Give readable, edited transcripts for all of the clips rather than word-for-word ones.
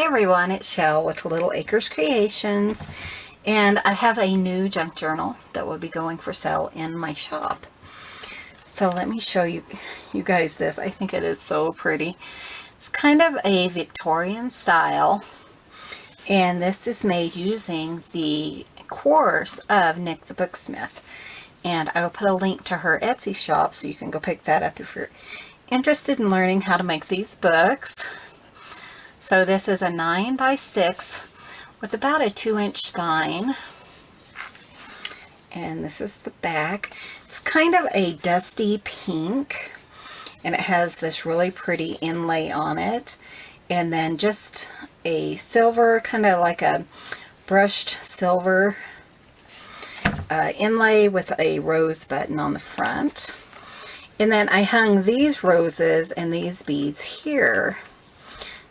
everyone, it's Shell with Little Acres Creations, and I have a new junk journal that will be going for sale in my shop. So let me show you guys this. I think it is so pretty. It's kind of a Victorian style, and this is made using the course of Nick the Booksmith. And I will put a link to her Etsy shop so you can go pick that up if you're interested in learning how to make these books. So this is a 9x6 with about a 2-inch spine. And this is the back. It's kind of a dusty pink, and it has this really pretty inlay on it. And then just a silver, kind of like a brushed silver inlay with a rose button on the front. And then I hung these roses and these beads here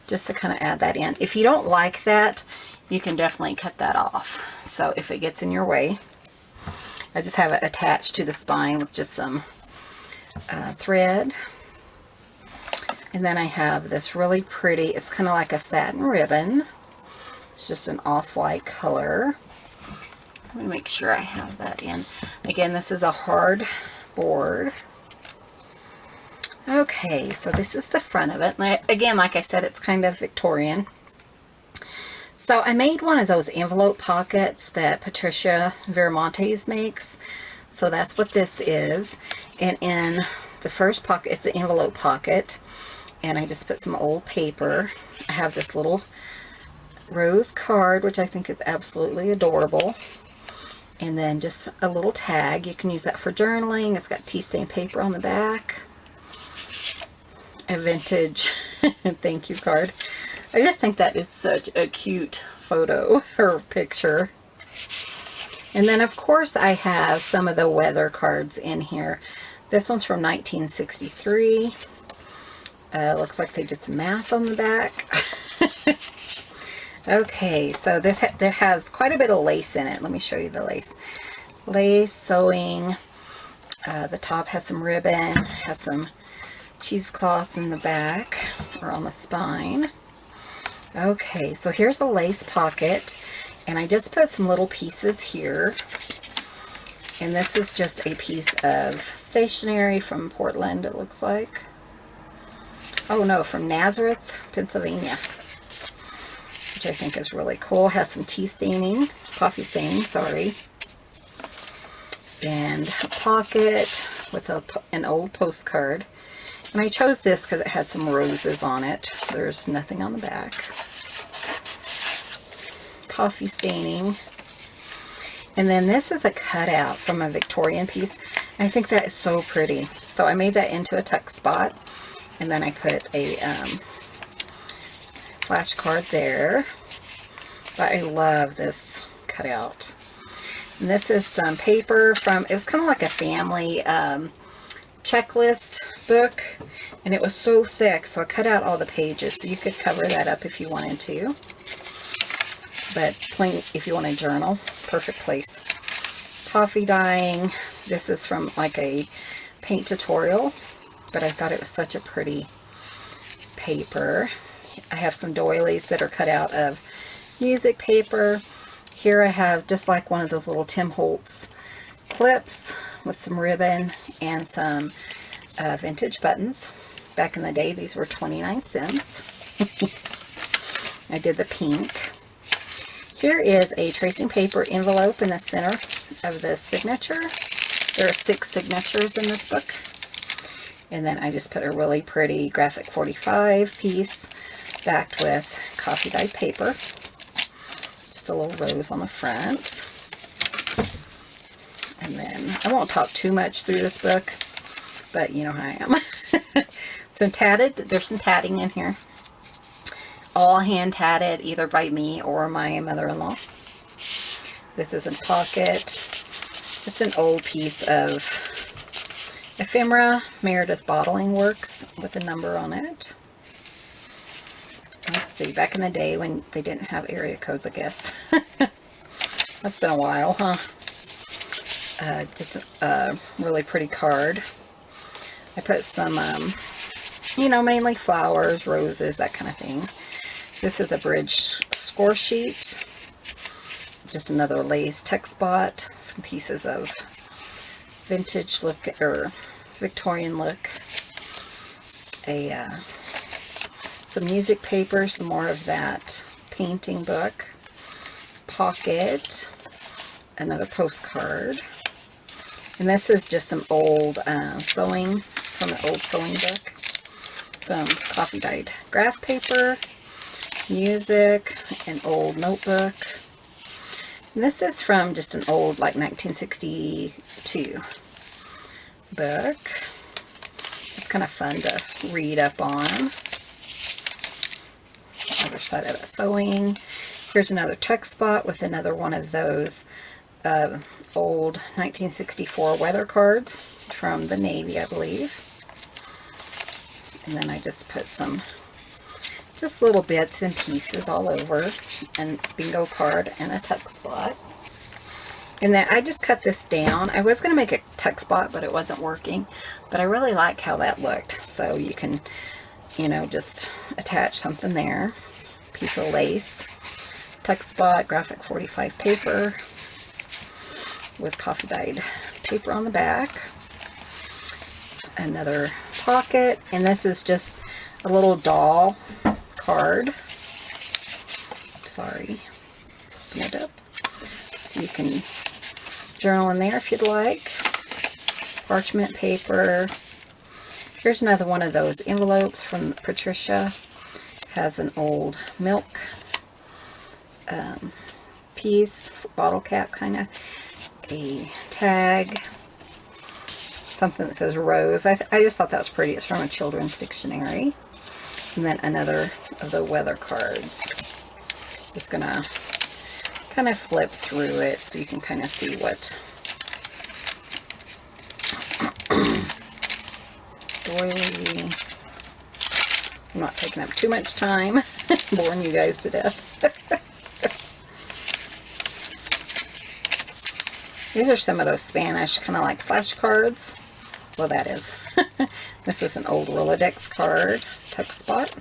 just to kind of add that in. If you don't like that, you can definitely cut that off. So if it gets in your way, I just have it attached to the spine with just some thread. And then I have this really pretty, it's kind of like a satin ribbon. It's just an off-white color. Let me make sure I have that in. Again, this is a hard board. Okay, so this is the front of it. Again, like I said, it's kind of Victorian. So I made one of those envelope pockets that Patricia Viramontes makes. So that's what this is. And in the first pocket, it's the envelope pocket. And I just put some old paper. I have this little rose card, which I think is absolutely adorable. And then just a little tag. You can use that for journaling. It's got tea stain paper on the back. A vintage thank you card. I just think that is such a cute photo or picture. And then of course I have some of the weather cards in here. This one's from 1963. Looks like they did some math on the back. Okay, so there has quite a bit of lace in it. Let me show you the lace. Lace, sewing. The top has some ribbon, has some cheesecloth in the back or on the spine. Okay, so here's the lace pocket, and I just put some little pieces here. And this is just a piece of stationery from Portland, it looks like. Oh no, from Nazareth, Pennsylvania, which I think is really cool. Has some tea staining, coffee staining, sorry. And a pocket with an old postcard. And I chose this because it has some roses on it. There's nothing on the back. Coffee staining. And then this is a cutout from a Victorian piece. I think that is so pretty. So I made that into a tuck spot. And then I put a flash card there. But I love this cutout. And this is some paper from, it was kind of like a family checklist book, and it was so thick, so I cut out all the pages, so you could cover that up if you wanted to. But plain, if you want to journal, perfect place. Coffee dyeing. This is from like a paint tutorial, but I thought it was such a pretty paper. I have some doilies that are cut out of music paper. Here I have just like one of those little Tim Holtz clips with some ribbon and some vintage buttons. Back in the day, these were 29 cents. I did the pink. Here is a tracing paper envelope in the center of the signature. There are 6 signatures in this book. And then I just put a really pretty graphic 45 piece backed with coffee dyed paper. Just a little rose on the front. And then I won't talk too much through this book, but you know how I am. Some tatted, there's some tatting in here. All hand tatted, either by me or my mother-in-law. This is a pocket. Just an old piece of ephemera, Meredith Bottling Works, with a number on it. Let's see, back in the day when they didn't have area codes, I guess. That's been a while, huh? Just a really pretty card. I put some, you know, mainly flowers, roses, that kind of thing. This is a bridge score sheet. Just another lace text spot. Some pieces of vintage look, or Victorian look. Some music paper, some more of that painting book. Pocket. Another postcard. And this is just some old sewing, from an old sewing book. Some coffee dyed graph paper, music, an old notebook. And this is from just an old, like, 1962 book. It's kind of fun to read up on. Other side of it, sewing. Here's another text spot with another one of those old 1964 weather cards from the Navy, I believe. And then I just put some just little bits and pieces all over, and bingo card and a tuck spot. And then I just cut this down. I was going to make a tuck spot, but it wasn't working. But I really like how that looked. So you can, you know, just attach something there. Piece of lace, tuck spot, graphic 45 paper with coffee dyed paper on the back. Another pocket, and this is just a little doll card. Sorry, let's open it up so you can journal in there if you'd like. Parchment paper. Here's another one of those envelopes from Patricia. Has an old milk piece, bottle cap kind of, a tag, something that says Rose. I just thought that was pretty. It's from a children's dictionary. And then another of the weather cards. Just gonna kind of flip through it so you can kind of see what doily. I'm not taking up too much time, boring you guys to death. These are some of those Spanish kind of like flashcards. Well, that is. This is an old Rolodex card, tuck spot.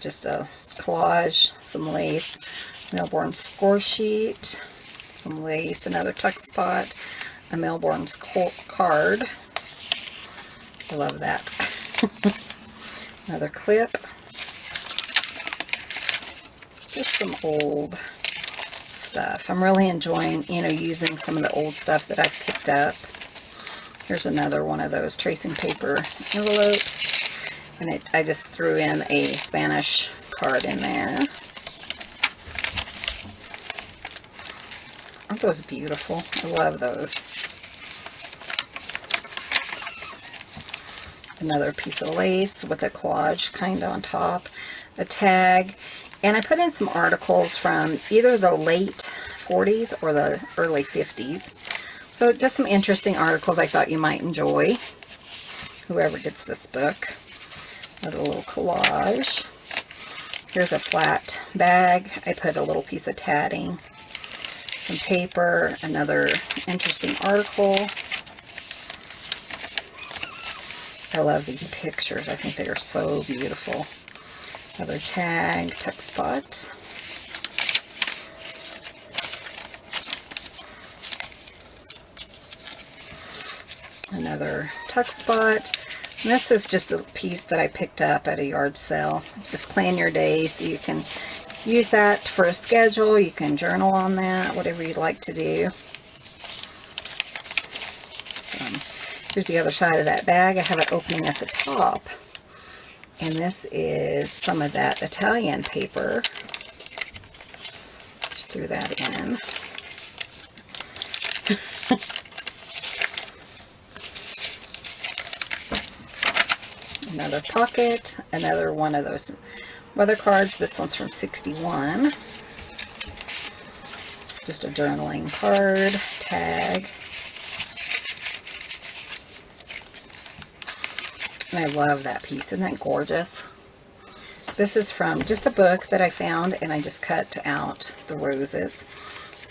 Just a collage, some lace, Melbourne score sheet, some lace, another tuck spot, a Melbourne card. I love that. Another clip. Just some old stuff. I'm really enjoying, you know, using some of the old stuff that I've picked up. Here's another one of those tracing paper envelopes. And I just threw in a Spanish card in there. Aren't those beautiful? I love those. Another piece of lace with a collage kind of on top. A tag. And I put in some articles from either the late 40s or the early 50s. So just some interesting articles I thought you might enjoy. Whoever gets this book. Another little collage. Here's a flat bag. I put a little piece of tatting. Some paper. Another interesting article. I love these pictures. I think they are so beautiful. Another tag, tuck spot. Another tuck spot. And this is just a piece that I picked up at a yard sale. Just plan your day so you can use that for a schedule. You can journal on that, whatever you'd like to do. Here's the other side of that bag. I have it opening at the top. And this is some of that Italian paper. Just threw that in. Another pocket. Another one of those weather cards. This one's from '61. Just a journaling card. Tag. And I love that piece. Isn't that gorgeous? This is from just a book that I found, and I just cut out the roses.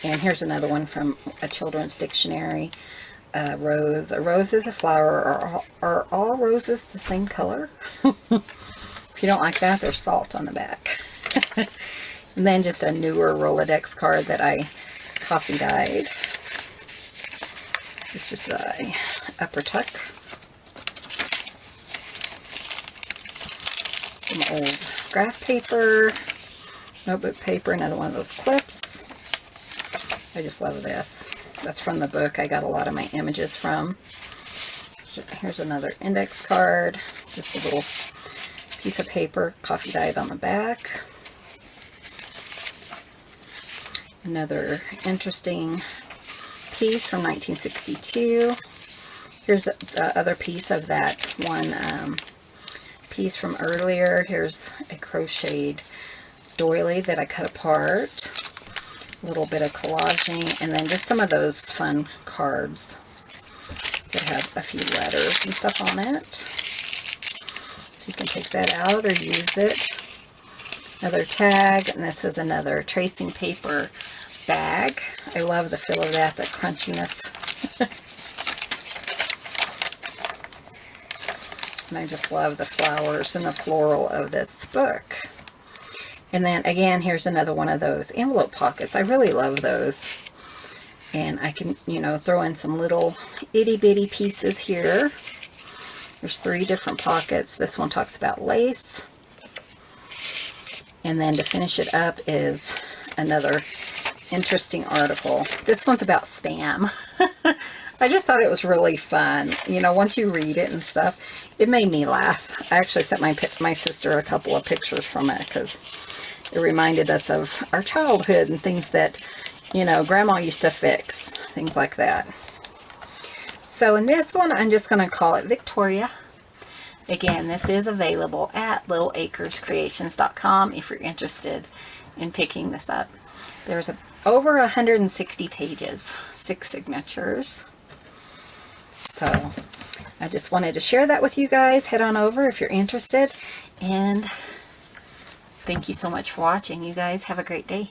And here's another one from a children's dictionary. a rose. A rose is a flower. Are all roses the same color? If you don't like that, there's salt on the back. And then just a newer Rolodex card that I coffee dyed. It's just a upper tuck. Some old graph paper, notebook paper, another one of those clips. I just love this. That's from the book I got a lot of my images from. Here's another index card, just a little piece of paper, coffee dyed on the back. Another interesting piece from 1962. Here's the other piece of that one piece from earlier. Here's a crocheted doily that I cut apart. A little bit of collaging, and then just some of those fun cards that have a few letters and stuff on it. So you can take that out or use it. Another tag, and this is another tracing paper bag. I love the feel of that, the crunchiness. And I just love the flowers and the floral of this book. And then again, here's another one of those envelope pockets. I really love those. And I can, you know, throw in some little itty bitty pieces here. There's 3 different pockets. This one talks about lace. And then to finish it up is another interesting article. This one's about spam. I just thought it was really fun. You know, once you read it and stuff, it made me laugh. I actually sent my sister a couple of pictures from it because it reminded us of our childhood and things that, you know, Grandma used to fix. Things like that. So in this one, I'm just going to call it Victoria. Again, this is available at littleacrescreations.com if you're interested in picking this up. There's over 160 pages, 6 signatures. So I just wanted to share that with you guys. Head on over if you're interested. And thank you so much for watching. You guys have a great day.